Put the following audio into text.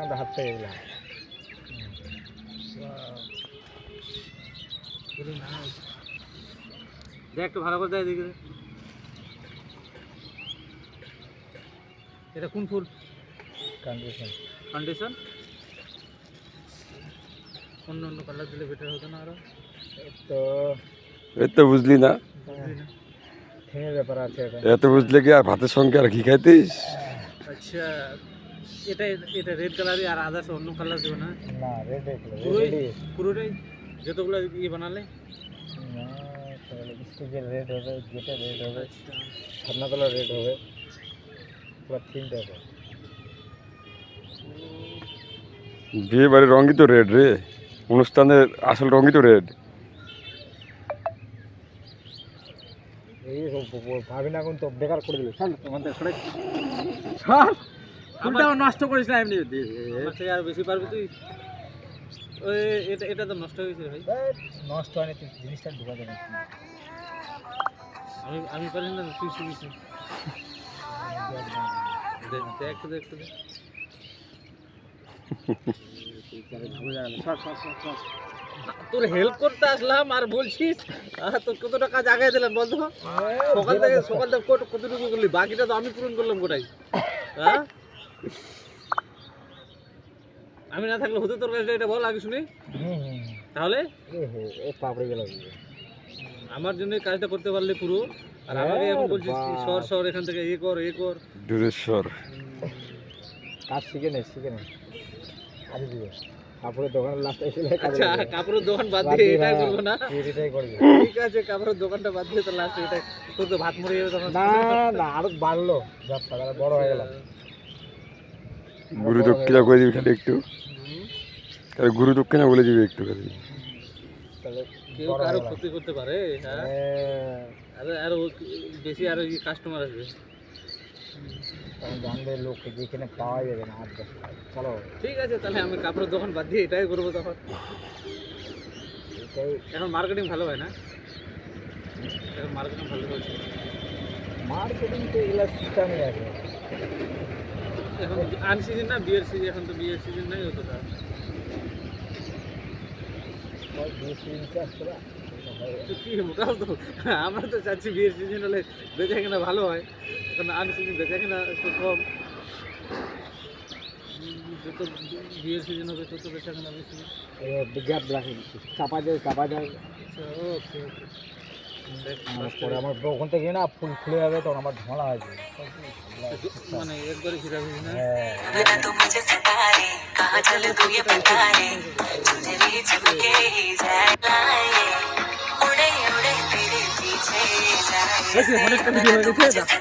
আমাদের হাত থেকে এগুলো দেখ একটু ভালো করে দেয় দেখি এটা কোন ফুল কন্ডিশন কন্ডিশন অন্য অন্য কালার দিলে বেটার হতো না আরো তো এই তো বুঝলি না, বুঝলি না থিমের ব্যাপার আছে এটা এত বুঝলে কি আর ভাতের সঙ্গে আর ঘি খাইতিস? আচ্ছা এটা এটা রেড কালারই আর আদার্স অন্য কালার দেবো না না রেড পুরোই রেড পুরোটাই যতগুলো ইয়ে বানালে না তাহলে স্টিচের রেড হবে যেটা রেড হবে আচ্ছা ছাদনা তলা রেড হবে পুরো থিমটা হবে বিয়ে বাড়ির রঙই তো রেড রে, অনুষ্ঠানের আসল রঙই তো রেড। এই ভাবি না কোন তো বেকার করে দিল চল তোমাদের সরে ফুলটাও নষ্ট করিস না এমনি আমার থেকে আর বেশি পারবি তুই ওই এটা এটা তো নষ্ট হয়ে গেছে ভাই নষ্ট হয়নি তুই জিনিসটা ঢুকা দেবে আমি আমি পারি না তুই শিখিস দেখ দেখ দেখ তোর হেল্প করতে আসলাম আর বলছিস তোর কতটা কাজ আগে দিলাম বলতো সকাল থেকে কতটুকু করলি বাকিটা তো আমি পূরণ করলাম কোটাই হ্যাঁ আমি না থাকলে হতে তোর কাজটা এটা বল আগে শুনি তাহলে এ পাপড়ে গেল আমার জন্য কাজটা করতে পারলে পুরো আর আমাকে এখন বলছিস সর সর এখান থেকে এ কর দূরেশ্বর কাজ শিখে নে আরে দিবে কাপড়ের দোকানের লাস্টে এসে আচ্ছা কাপড়ের দোকান বাদ দিয়ে এটাই করবো না এটাই করবে ঠিক আছে কাপড়ের দোকানটা বাদ দিয়ে তো লাস্টে এটা তোর তো ভাত মরে যাবে তখন না না আরো বাড়লো ব্যবসা বড় হয়ে গেল গুরু দক্ষিণা করে দিবি খালি একটু, তাহলে গুরু দক্ষিণা বলে দিবি একটু খালি। তাহলে কেউ কারো ক্ষতি করতে পারে হ্যাঁ আরে আরো বেশি আরো কাস্টমার আসবে তখন জানবে লোক যেখানে পাওয়া যাবে না আর চলো ঠিক আছে তাহলে আমি কাপড়ের দোকান বাদ দিয়ে এটাই করবো তখন এটাই এখন মার্কেটিং ভালো হয় না এখন মার্কেটিং ভালো হচ্ছে মার্কেটিং তো এগুলো সিস্টেমই আছে এখন আন সিজন না বিয়ের সিজন এখন তো বিয়ের সিজন নাই অতটা তো কি মোটাও তো আমরা তো চাচ্ছি বিয়ের সিজন হলে বেচা কেনা ভালো হয় এখন আন সিজন বেচা কেনা একটু কম যত বিয়ের সিজন হবে তত বেচা কেনা বেশি গ্যাপ রাখি চাপা যায় ওকে পরে আমার ওখান থেকে না ফুল খুলে যাবে তখন আমার ঝামেলা হয়ে যাবে মানে একবারে ঘিরা ঘিরি না হ্যাঁ तो मुझे सितारे कहाँ चल तू ये बता रे चुनरी चमके ही जाए उड़े उड़े तेरे पीछे जाए অনেকটা ভিডিও হয়ে গেছে